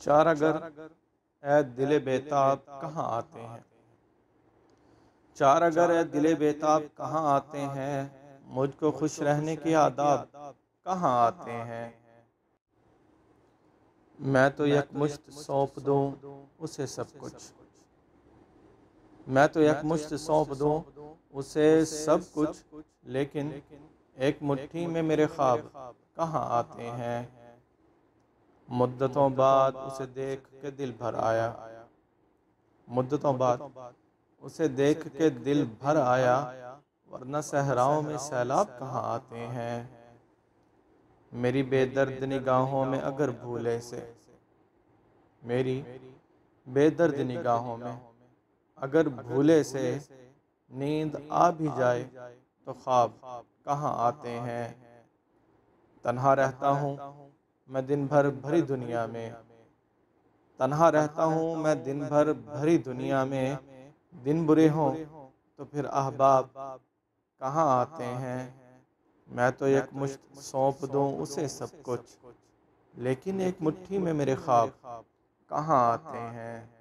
चार अगर ए दिले बेताब कहाँ आते हैं। चार अगर ए दिले बेताब कहाँ आते हैं, मुझको खुश रहने के आदाब कहाँ आते हैं। मैं तो यकमुश्त सौंप दूँ उसे सब कुछ, मैं तो यकमुश्त सौंप दूँ उसे सब कुछ, लेकिन एक मुट्ठी में मेरे ख्वाब कहाँ आते हैं। मुद्दतों बाद उसे देख के दिल भर आया, मुद्दतों बाद उसे देख के दिल भर आया, वरना सहराओं में सैलाब कहाँ आते हैं। मेरी बेदर्द निगाहों में अगर भूले से, मेरी बेदर्द निगाहों में अगर भूले से नींद आ भी जाए तो ख्वाब कहाँ आते हैं। तन्हा रहता हूँ मैं दिन भर भरी दुनिया में, तन्हा रहता हूँ मैं दिन भर भरी दुनिया में। दिन बुरे हों तो फिर अहबाब कहाँ आते हैं। मैं तो एक मुश्त सौंप दूँ उसे सब कुछ, लेकिन एक मुट्ठी में मेरे ख्वाब कहाँ आते हैं।